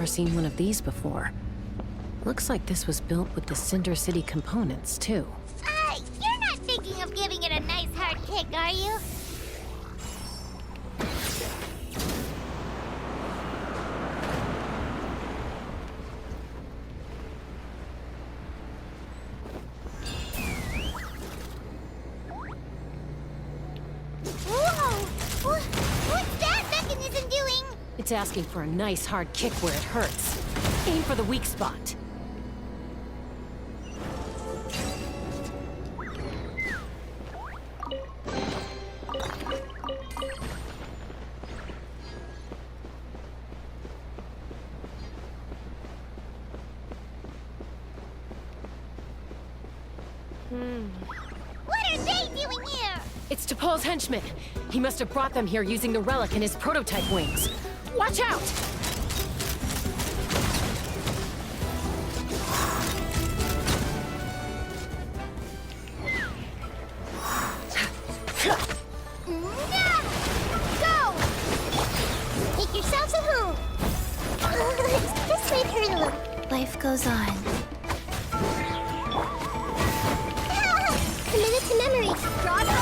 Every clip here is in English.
never seen one of these before. Looks like this was built with the Cinder City components, too. You're not thinking of giving it a nice hard kick, are you? Whoa! What's that mechanism doing? It's asking for a nice hard kick where it hurts. Aim for the weak spot. What are they doing here? It's T'Pol's henchman. He must have brought them here using the relic in his prototype wings. Watch out! Go! Make yourselves at home. This might hurt a little. Life goes on. Commit it to memory. Draw it over.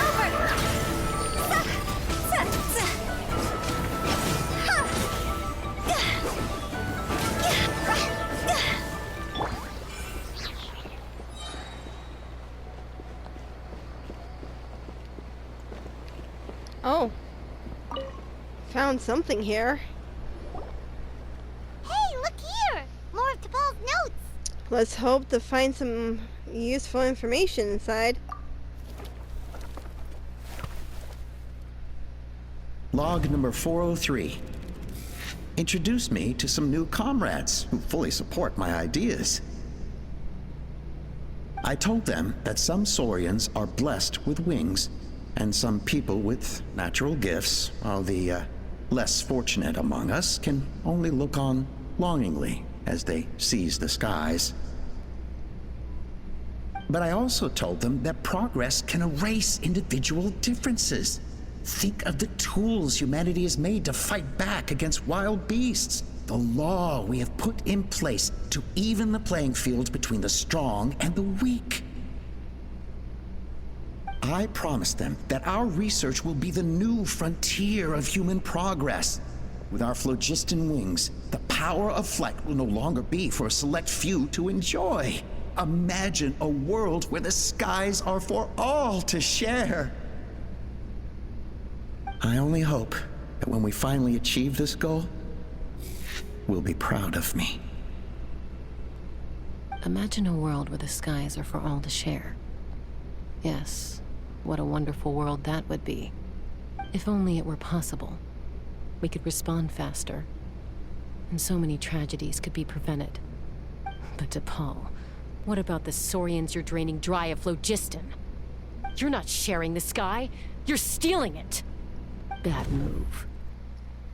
Oh. Found something here. Hey, look here! More of T'Pol's notes. Let's hope to find some useful information inside. Log number 403. Introduce me to some new comrades who fully support my ideas. I told them that some Saurians are blessed with wings, and some people with natural gifts, while the less fortunate among us can only look on longingly as they seize the skies. But I also told them that progress can erase individual differences. Think of the tools humanity has made to fight back against wild beasts. The law we have put in place to even the playing field between the strong and the weak. I promised them that our research will be the new frontier of human progress. With our phlogiston wings, the power of flight will no longer be for a select few to enjoy. Imagine a world where the skies are for all to share. I only hope that when we finally achieve this goal, we'll be proud of me. Imagine a world where the skies are for all to share. Yes, what a wonderful world that would be. If only it were possible. We could respond faster, and so many tragedies could be prevented. But T'Pol, what about the Saurians you're draining dry of phlogiston? You're not sharing the sky, you're stealing it! Bad move.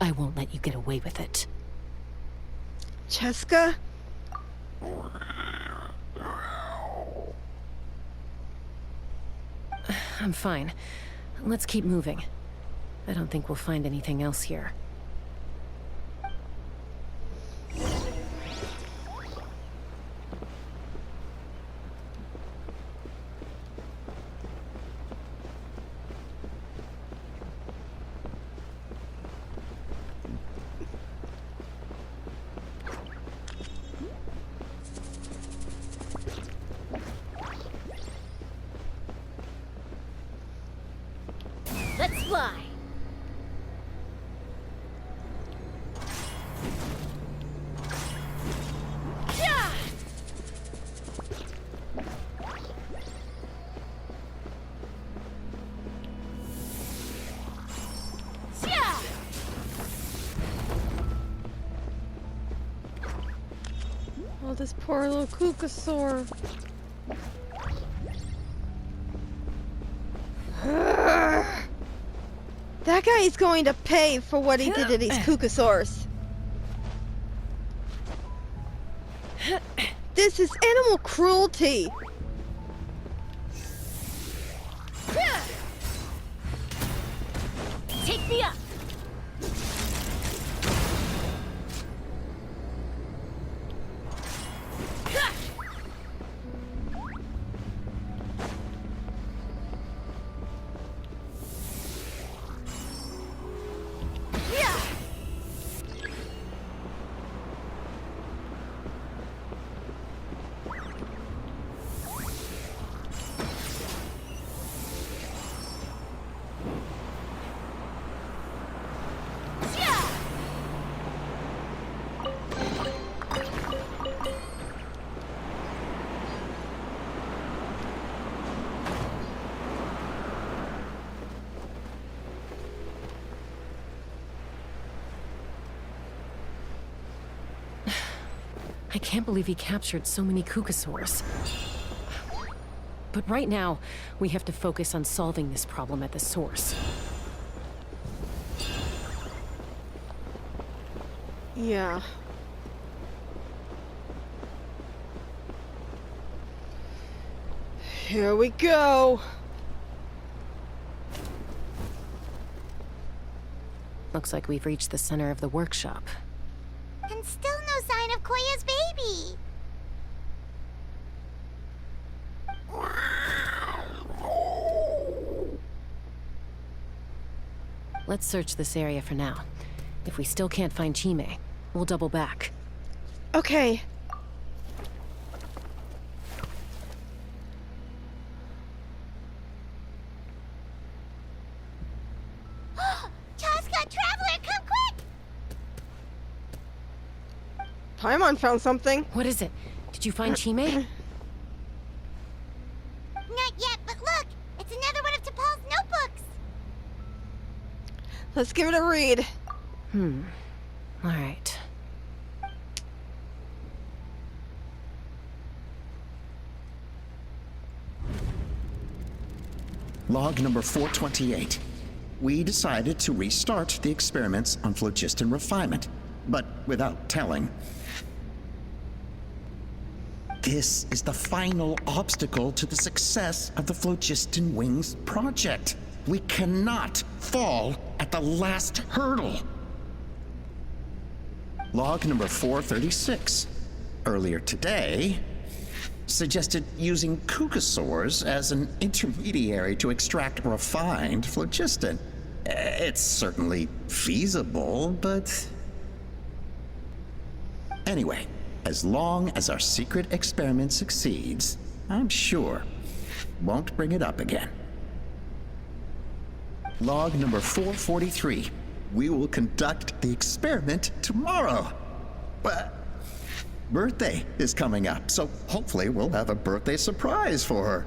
I won't let you get away with it. Cheska? I'm fine. Let's keep moving. I don't think we'll find anything else here. Let's fly. Yeah! Yeah! Oh, this poor little Kukasaur. That guy is going to pay for what he did to these Kukasaurs. This is animal cruelty. Take me up. I can't believe he captured so many Kukasaurs. But right now, we have to focus on solving this problem at the source. Yeah. Here we go. Looks like we've reached the center of the workshop. And still no sign of Koya's baby. Let's search this area for now. If we still can't find Chime, we'll double back. Okay. Chaska, Traveler, come quick! Paimon found something. What is it? Did you find Chime? Not yet, but look! It's another one of T'Pol's notebooks! Let's give it a read. All right. Log number 428. We decided to restart the experiments on phlogiston refinement, but without telling. This is the final obstacle to the success of the Phlogiston Wings project. We cannot fall at the last hurdle. Log number 436. Earlier today, suggested using Kukasaurs as an intermediary to extract refined phlogiston. It's certainly feasible, but... Anyway, as long as our secret experiment succeeds, I'm sure won't bring it up again. Log number 443. We will conduct the experiment tomorrow. But birthday is coming up, so hopefully we'll have a birthday surprise for her.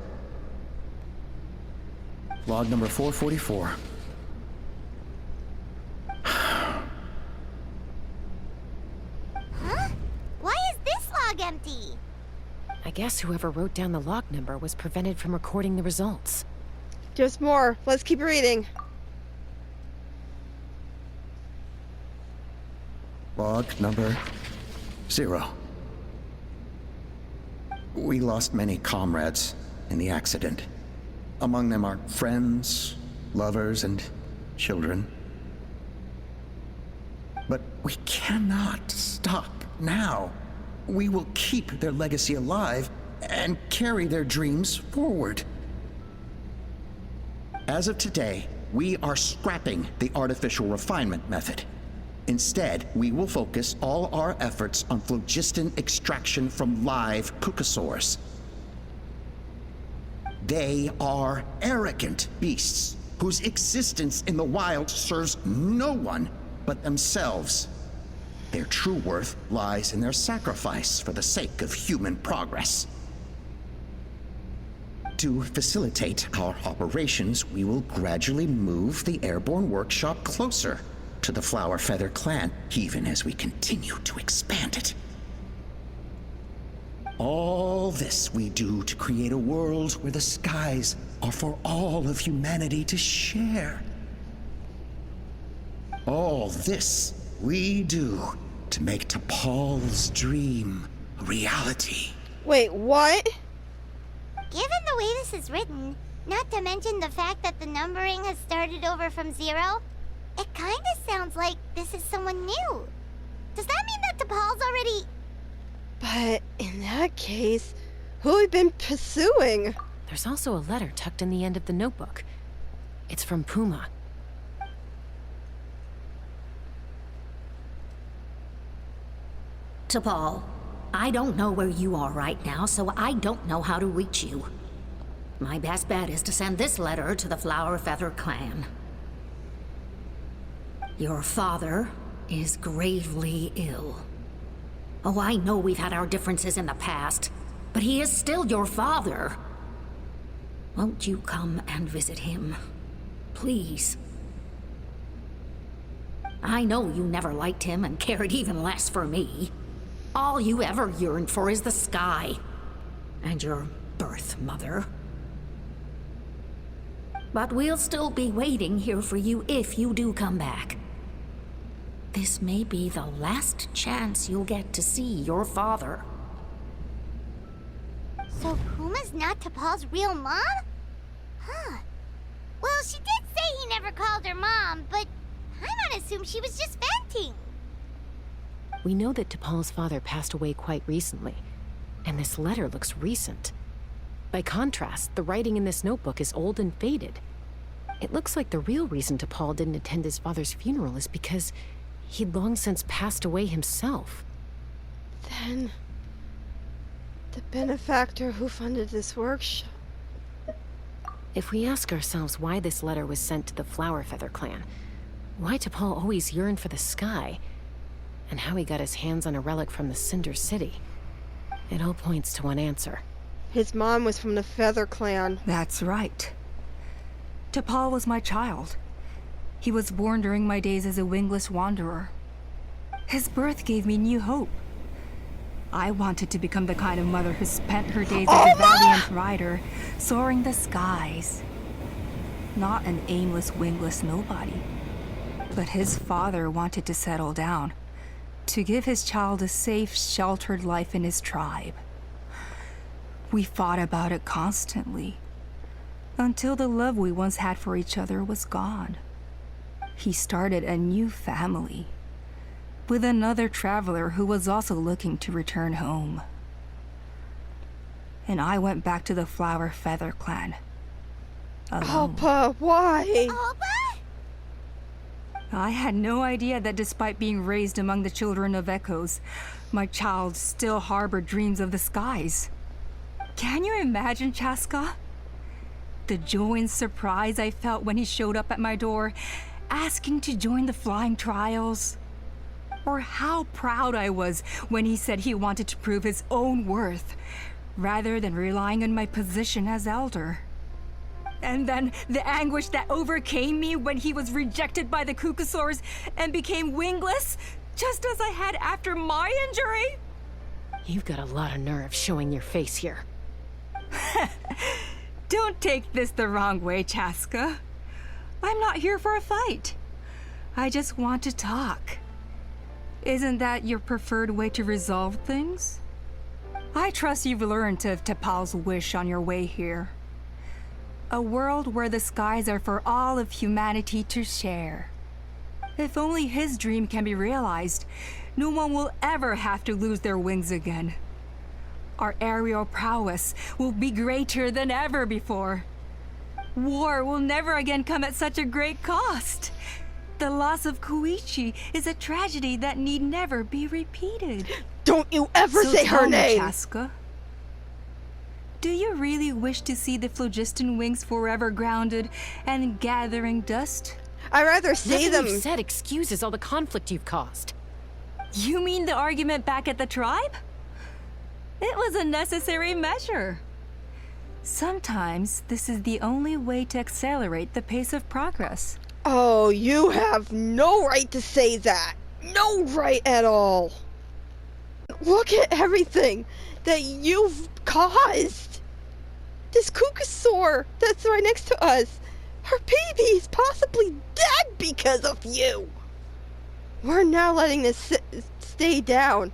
Log number 444. Huh? Why is this log empty? I guess whoever wrote down the log number was prevented from recording the results. Just more. Let's keep reading. Log number 0. We lost many comrades in the accident. Among them are friends, lovers, and children. But we cannot stop now. We will keep their legacy alive and carry their dreams forward. As of today, we are scrapping the artificial refinement method. Instead, we will focus all our efforts on phlogiston extraction from live Kukasaurs. They are arrogant beasts whose existence in the wild serves no one but themselves. Their true worth lies in their sacrifice for the sake of human progress. To facilitate our operations, we will gradually move the airborne workshop closer to the Flower Feather clan, even as we continue to expand it. All this we do to create a world where the skies are for all of humanity to share. All this we do to make T'Pol's dream a reality. Wait, what? Given the way this is written, not to mention the fact that the numbering has started over from 0, it kinda sounds like this is someone new. Does that mean that T'Pol's already... But in that case, who have we been pursuing? There's also a letter tucked in the end of the notebook. It's from Puma. T'Pol, I don't know where you are right now, so I don't know how to reach you. My best bet is to send this letter to the Flower Feather clan. Your father is gravely ill. Oh, I know we've had our differences in the past, but he is still your father. Won't you come and visit him? Please. I know you never liked him and cared even less for me. All you ever yearned for is the sky. And your birth mother. But we'll still be waiting here for you if you do come back. This may be the last chance you'll get to see your father. So Puma's not T'Pol's real mom? Huh. Well, she did say he never called her mom, but I'm gonna assume she was just venting. We know that T'Pol's father passed away quite recently, and this letter looks recent. By contrast, the writing in this notebook is old and faded. It looks like the real reason T'Pol didn't attend his father's funeral is because he'd long since passed away himself. Then... the benefactor who funded this workshop... If we ask ourselves why this letter was sent to the Flower Feather clan, why T'Pol always yearned for the sky, and how he got his hands on a relic from the Cinder City, it all points to one answer. His mom was from the Feather Clan. That's right. T'Pol was my child. He was born during my days as a wingless wanderer. His birth gave me new hope. I wanted to become the kind of mother who spent her days as a valiant rider, soaring the skies. Not an aimless, wingless nobody. But his father wanted to settle down, to give his child a safe, sheltered life in his tribe. We fought about it constantly, until the love we once had for each other was gone. He started a new family, with another traveler who was also looking to return home. And I went back to the Flower Feather clan. Alone. Alpa, why? Alba? I had no idea that despite being raised among the children of echoes, my child still harbored dreams of the skies. Can you imagine, Chaska? The joy and surprise I felt when he showed up at my door, asking to join the flying trials. Or how proud I was when he said he wanted to prove his own worth, rather than relying on my position as elder. And then the anguish that overcame me when he was rejected by the Kukusaurs and became wingless, just as I had after my injury. You've got a lot of nerve showing your face here. Don't take this the wrong way, Chaska. I'm not here for a fight. I just want to talk. Isn't that your preferred way to resolve things? I trust you've learned of T'Pol's wish on your way here. A world where the skies are for all of humanity to share. If only his dream can be realized, no one will ever have to lose their wings again. Our aerial prowess will be greater than ever before. War will never again come at such a great cost. The loss of Koichi is a tragedy that need never be repeated. Don't you ever So say her tell me, name! Chaska, do you really wish to see the phlogiston wings forever grounded and gathering dust? I'd rather see Nothing them... you've said excuses all the conflict you've caused. You mean the argument back at the tribe? It was a necessary measure. Sometimes this is the only way to accelerate the pace of progress. Oh, you have no right to say that. No right at all. Look at everything that you've caused. This Kukusaur that's right next to us. Her baby is possibly dead because of you. We're now letting this stay down.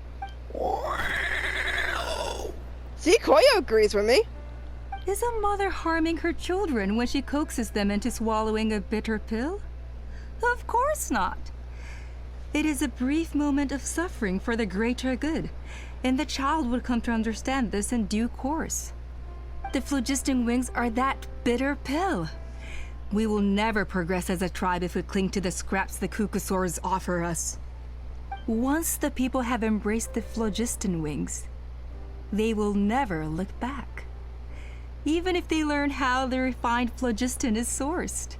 See, Koyo agrees with me. Is a mother harming her children when she coaxes them into swallowing a bitter pill? Of course not. It is a brief moment of suffering for the greater good, and the child would come to understand this in due course. The phlogiston wings are that bitter pill. We will never progress as a tribe if we cling to the scraps the Kukusaurs offer us. Once the people have embraced the phlogiston wings, they will never look back. Even if they learn how the refined phlogiston is sourced.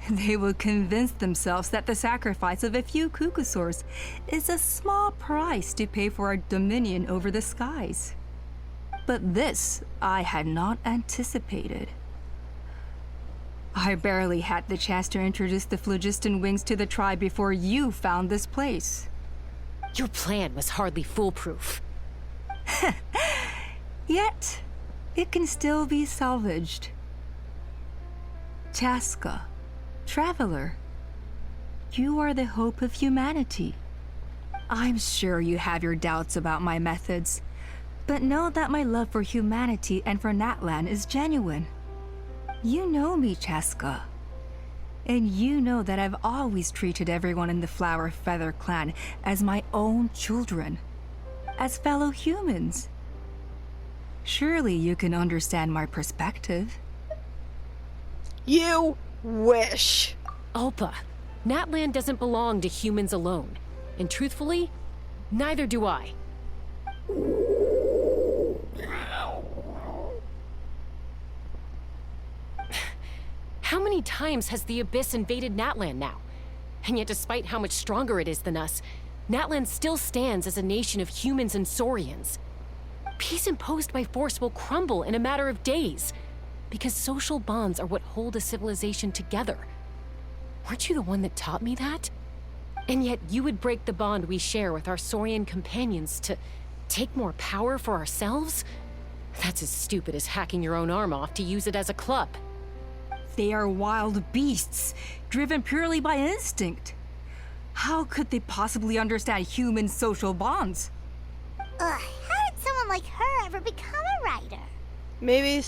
They will convince themselves that the sacrifice of a few Kukusaurs is a small price to pay for our dominion over the skies. But this I had not anticipated. I barely had the chance to introduce the phlogiston wings to the tribe before you found this place. Your plan was hardly foolproof. Yet, it can still be salvaged. Chaska, Traveler, you are the hope of humanity. I'm sure you have your doubts about my methods, but know that my love for humanity and for Natlan is genuine. You know me, Chaska. And you know that I've always treated everyone in the Flower Feather clan as my own children, as fellow humans. Surely you can understand my perspective. You wish. Alpa, Natlan doesn't belong to humans alone. And truthfully, neither do I. How many times has the Abyss invaded Natlan now? And yet despite how much stronger it is than us, Natlan still stands as a nation of humans and Saurians. Peace imposed by force will crumble in a matter of days, because social bonds are what hold a civilization together. Weren't you the one that taught me that? And yet you would break the bond we share with our Saurian companions to take more power for ourselves? That's as stupid as hacking your own arm off to use it as a club. They are wild beasts, driven purely by instinct. How could they possibly understand human social bonds? Ugh, how did someone like her ever become a writer? Maybe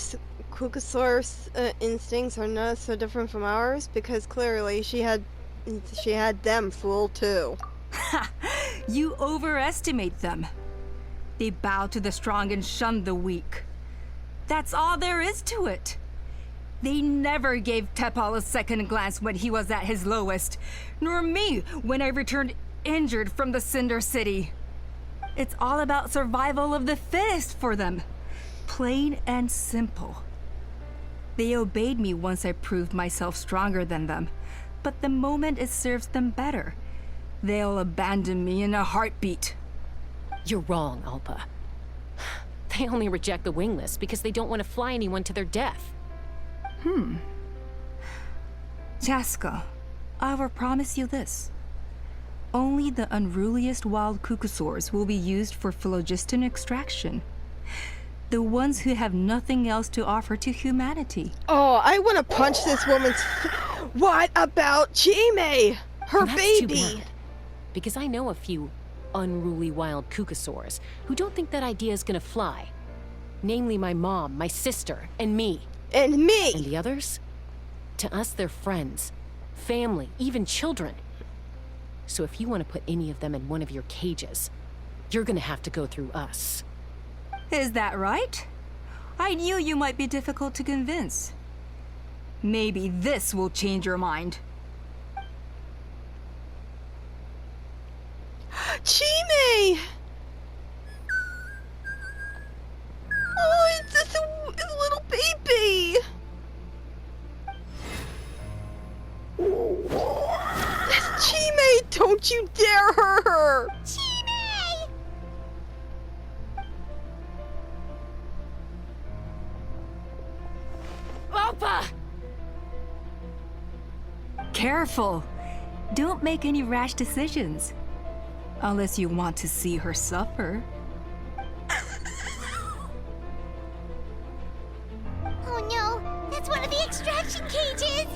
Kukasaur's instincts are not so different from ours, because clearly she had them fooled too. Ha! You overestimate them. They bow to the strong and shun the weak. That's all there is to it. They never gave Tepal a second glance when he was at his lowest, nor me when I returned injured from the Cinder City. It's all about survival of the fittest for them. Plain and simple. They obeyed me once I proved myself stronger than them, but the moment it serves them better, they'll abandon me in a heartbeat. You're wrong, Alpa. They only reject the wingless because they don't want to fly anyone to their death. Chaska, I will promise you this. Only the unruliest wild Kukusaurs will be used for phlogiston extraction. The ones who have nothing else to offer to humanity. Oh, I want to punch this woman's. What about Chime? Her That's too baby. bad, because I know a few unruly wild Kukusaurs who don't think that idea is gonna fly. Namely my mom, my sister, and me. And me. And the others? To us, they're friends, family, even children. So if you want to put any of them in one of your cages, you're gonna have to go through us. Is that right? I knew you might be difficult to convince. Maybe this will change your mind. Chime! Oh, it's just a little baby! That's Chime! Don't you dare hurt her! Chime! Alpa! Careful! Don't make any rash decisions. Unless you want to see her suffer. Oh no, that's one of the extraction cages!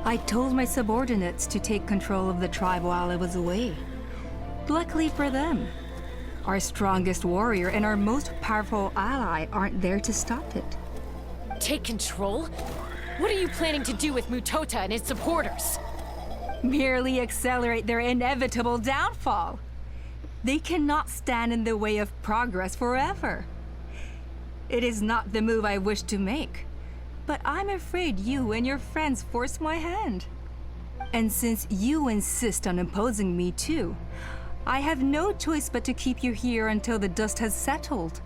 I told my subordinates to take control of the tribe while I was away. Luckily for them, our strongest warrior and our most powerful ally aren't there to stop it. Take control? What are you planning to do with Mutota and his supporters? Merely accelerate their inevitable downfall. They cannot stand in the way of progress forever. It is not the move I wish to make, but I'm afraid you and your friends force my hand. And since you insist on imposing me too, I have no choice but to keep you here until the dust has settled.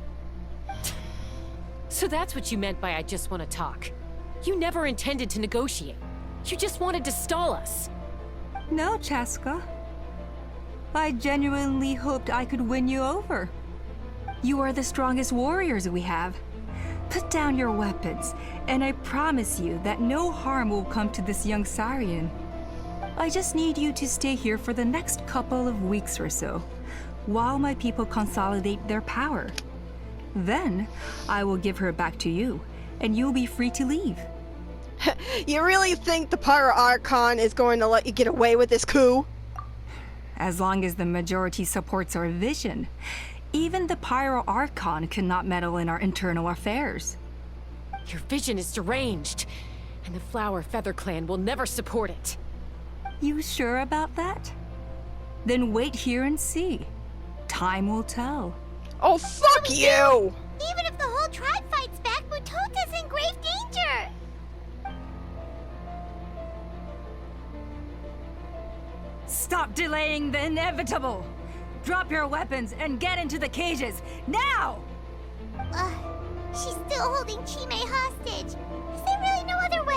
So that's what you meant by I just want to talk. You never intended to negotiate. You just wanted to stall us. No, Chaska. I genuinely hoped I could win you over. You are the strongest warriors we have. Put down your weapons, and I promise you that no harm will come to this young Saurian. I just need you to stay here for the next couple of weeks or so, while my people consolidate their power. Then, I will give her back to you, and you'll be free to leave. You really think the Pyro Archon is going to let you get away with this coup? As long as the majority supports our vision, even the Pyro Archon cannot meddle in our internal affairs. Your vision is deranged, and the Flower Feather Clan will never support it. You sure about that? Then wait here and see. Time will tell. Oh, fuck you! Even if the whole tribe fights back, Mutota's in grave danger! Stop delaying the inevitable! Drop your weapons and get into the cages, now! She's still holding Chime hostage. Is there really no other way?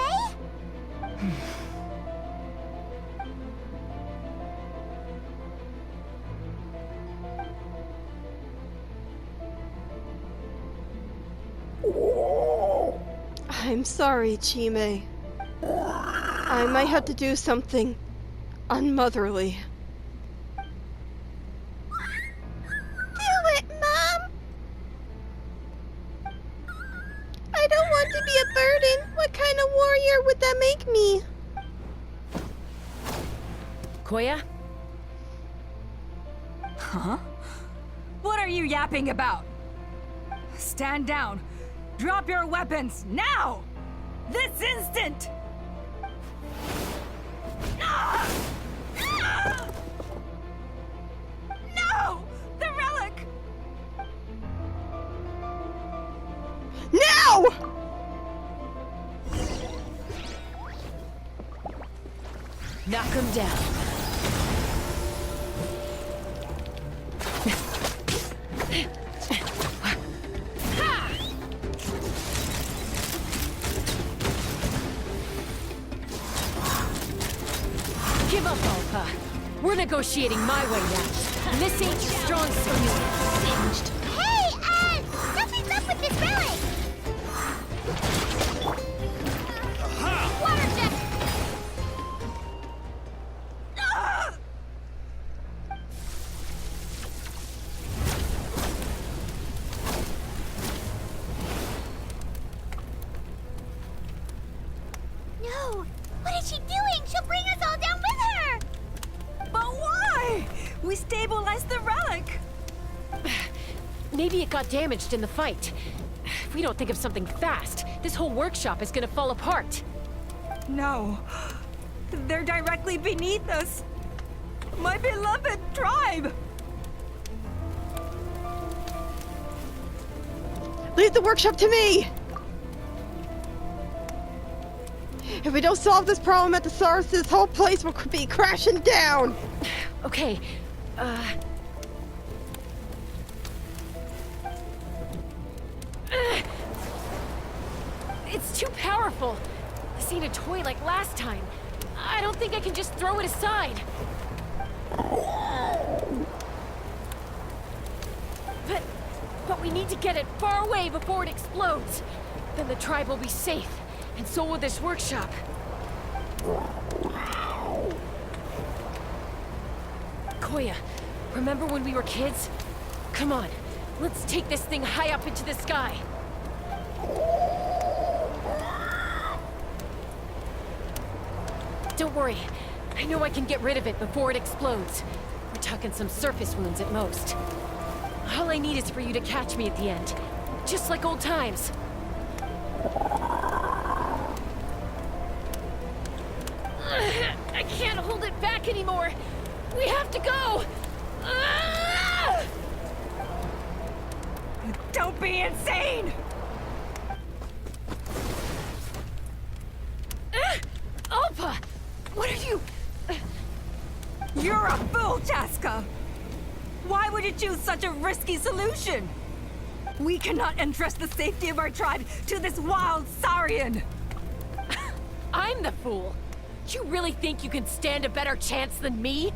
I'm sorry, Chime. I might have to do something unmotherly. Do it, Mom! I don't want to be a burden. What kind of warrior would that make me? Koya? Huh? What are you yapping about? Stand down. Drop your weapons, now! This instant! Ah! Ah! No! The relic! Now! Knock him down. Give up, Alpha. We're negotiating my way now. And this ain't your strong suit. Hey, something's up with this relic! Water jet! No! What is she doing? She'll bring us all down with her! But why? We stabilized the relic! Maybe it got damaged in the fight. If we don't think of something fast, this whole workshop is gonna fall apart. No. They're directly beneath us. My beloved tribe! Leave the workshop to me! If we don't solve this problem at the source, this whole place will be crashing down! Okay, It's too powerful. This ain't a toy like last time. I don't think I can just throw it aside. But we need to get it far away before it explodes. Then the tribe will be safe, and so will this workshop. Koya, remember when we were kids? Come on, let's take this thing high up into the sky. Don't worry, I know I can get rid of it before it explodes. We're talking some surface wounds at most. All I need is for you to catch me at the end, just like old times. I can't hold it back anymore. We have to go. Don't be insane! Alpha, what are you? You're a fool, Chaska! Why would you choose such a risky solution? We cannot entrust the safety of our tribe to this wild Saurian! I'm the fool. You really think you can stand a better chance than me?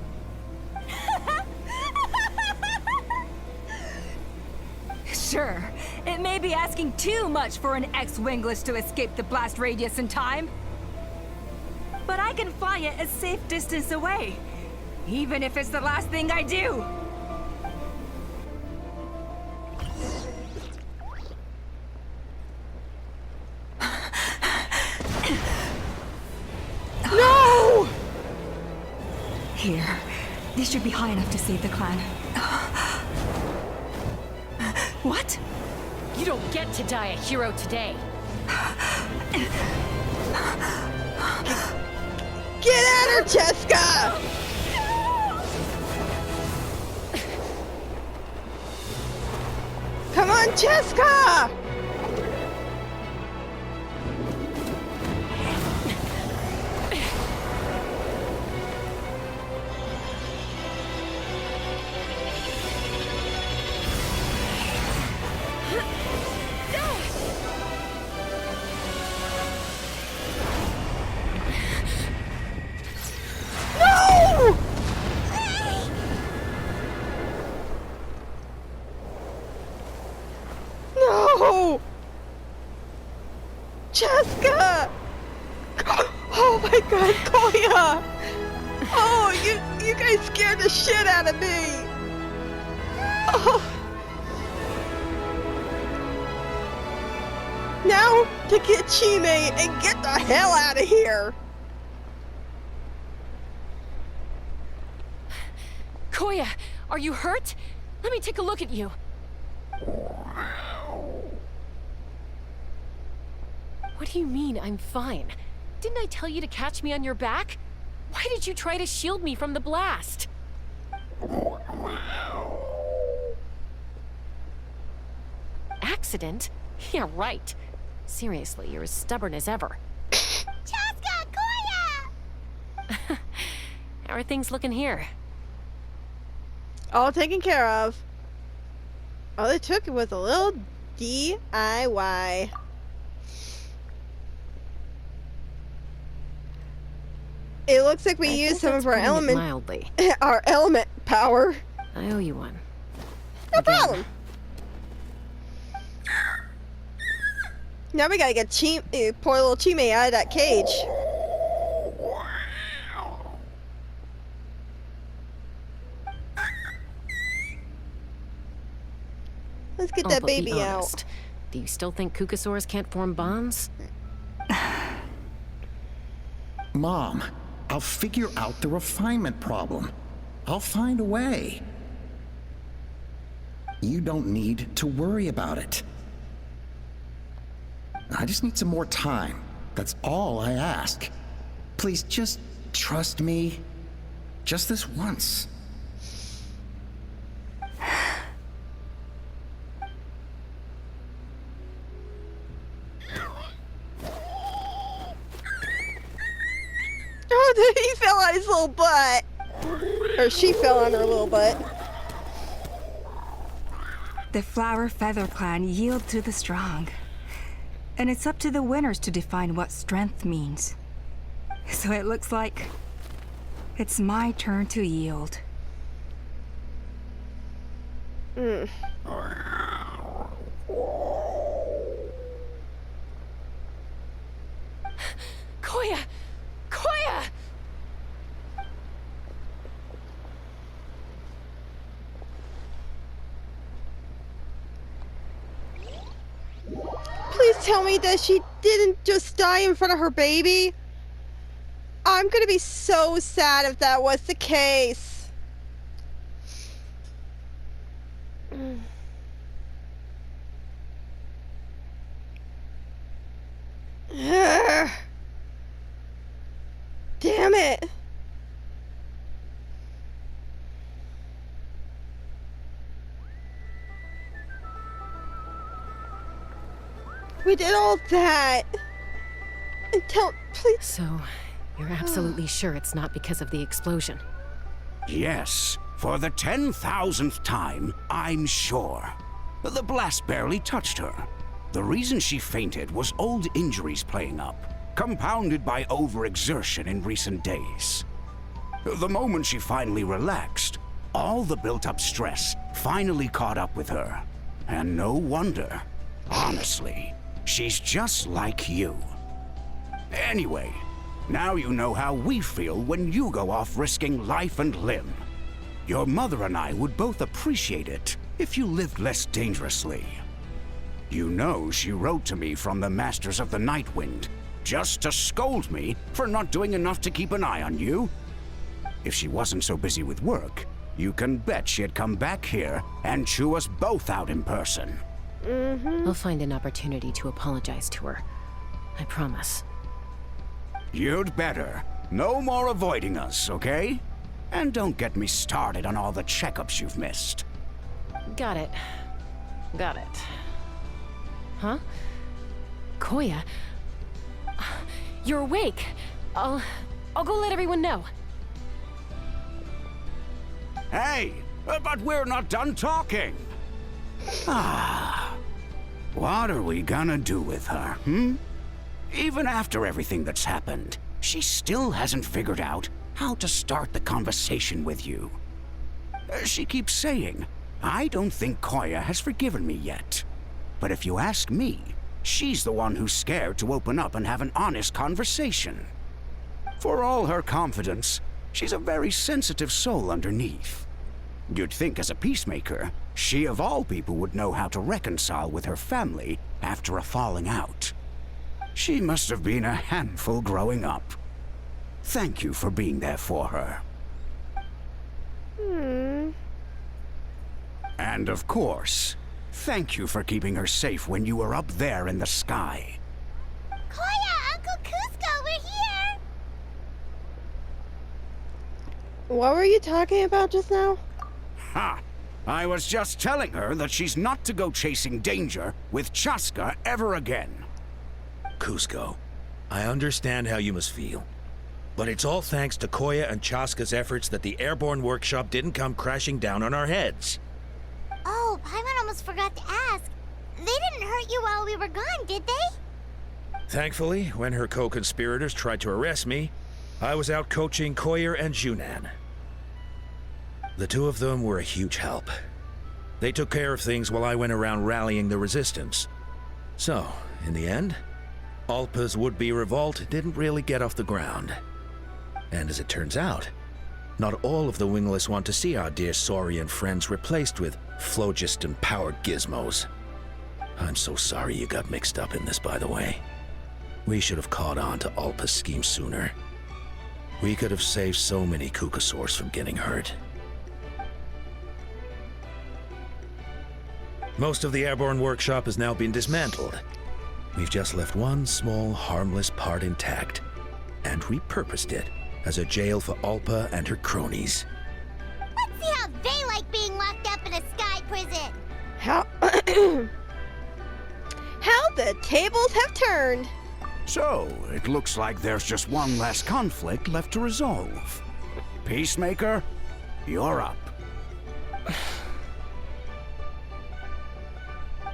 Sure, it may be asking too much for an ex-wingless to escape the blast radius in time. But I can fly it a safe distance away, even if it's the last thing I do. Here. This should be high enough to save the clan. What? You don't get to die a hero today. Get at her, Cheska! Come on, Cheska! No! No! Cheska! Oh my god, Koya! Oh, you guys scared the shit out of me! Oh. Now to get Chime and get the hell out of here! Koya, are you hurt? Let me take a look at you. What do you mean, I'm fine? Didn't I tell you to catch me on your back? Why did you try to shield me from the blast? Accident? Yeah, right. Seriously, you're as stubborn as ever. Cheska, Koya! How are things looking here? All taken care of. All it took was a little DIY. It looks like we I used think some that's of our putting it element, mildly. our element power. I owe you one. No Again. problem. Now we gotta get poor little Chime out of that cage. Let's get that But be baby out. honest. Do you still think Kukasaurs can't form bonds? Mom, I'll figure out the refinement problem. I'll find a way. You don't need to worry about it. I just need some more time. That's all I ask. Please just trust me. Just this once. Oh, he fell on his little butt. Or she fell on her little butt. The Flower Feather clan yield to the strong. And it's up to the winners to define what strength means. So it looks like it's my turn to yield. Koya! Koya! Please tell me that she didn't just die in front of her baby. I'm gonna be so sad if that was the case. Damn it. We did all that. And please. So, you're absolutely sure it's not because of the explosion? Yes, for the 10,000th time, I'm sure. The blast barely touched her. The reason she fainted was old injuries playing up, compounded by overexertion in recent days. The moment she finally relaxed, all the built-up stress finally caught up with her. And no wonder. Honestly, she's just like you. Anyway, now you know how we feel when you go off risking life and limb. Your mother and I would both appreciate it if you lived less dangerously. You know she wrote to me from the Masters of the Night Wind, just to scold me for not doing enough to keep an eye on you. If she wasn't so busy with work, you can bet she'd come back here and chew us both out in person. I'll find an opportunity to apologize to her. I promise. You'd better. No more avoiding us, okay? And don't get me started on all the checkups you've missed. Got it. Got it. Huh? Koya? You're awake. I'll go let everyone know. Hey, but we're not done talking. What are we gonna do with her, Even after everything that's happened, she still hasn't figured out how to start the conversation with you. She keeps saying, I don't think Koya has forgiven me yet. But if you ask me, she's the one who's scared to open up and have an honest conversation. For all her confidence, she's a very sensitive soul underneath. You'd think as a peacemaker, she of all people would know how to reconcile with her family after a falling out. She must have been a handful growing up. Thank you for being there for her. And of course, thank you for keeping her safe when you were up there in the sky. Koya, Uncle Cusco, we're here! What were you talking about just now? Ha! I was just telling her that she's not to go chasing danger with Chaska ever again. Cusco, I understand how you must feel. But it's all thanks to Koya and Chaska's efforts that the airborne workshop didn't come crashing down on our heads. Oh, Paimon almost forgot to ask. They didn't hurt you while we were gone, did they? Thankfully, when her co-conspirators tried to arrest me, I was out coaching Koyer and Junan. The two of them were a huge help. They took care of things while I went around rallying the resistance. So, in the end, Alpa's would-be revolt didn't really get off the ground. And as it turns out, not all of the Wingless want to see our dear Saurian friends replaced with phlogiston-powered gizmos. I'm so sorry you got mixed up in this, by the way. We should have caught on to Alpa's scheme sooner. We could have saved so many Kukasaurs from getting hurt. Most of the airborne workshop has now been dismantled. We've just left one small, harmless part intact, and repurposed it as a jail for Alpa and her cronies. Let's see how they like being locked up in a sky prison. How... how the tables have turned! So, it looks like there's just one last conflict left to resolve. Peacemaker, you're up.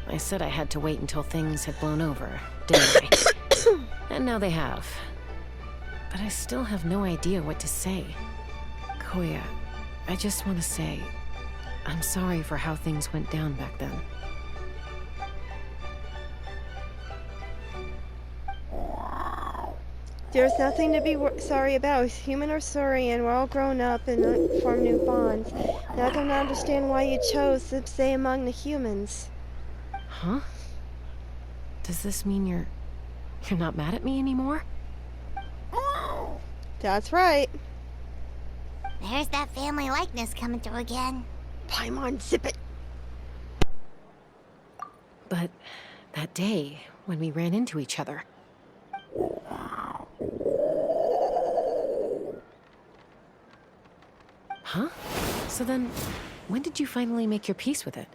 I said I had to wait until things had blown over, didn't I? And now they have. But I still have no idea what to say. Koya, I just want to say, I'm sorry for how things went down back then. There's nothing to be sorry about. Human or Saurian, we're all grown up and form new bonds. Now I don't understand why you chose to stay among the humans. Huh? Does this mean you're not mad at me anymore? That's right. There's that family likeness coming through again. Paimon, zip it! But that day, when we ran into each other... Huh? So then, when did you finally make your peace with it?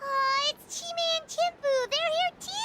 Oh, it's Chime and Chimpu. They're here too.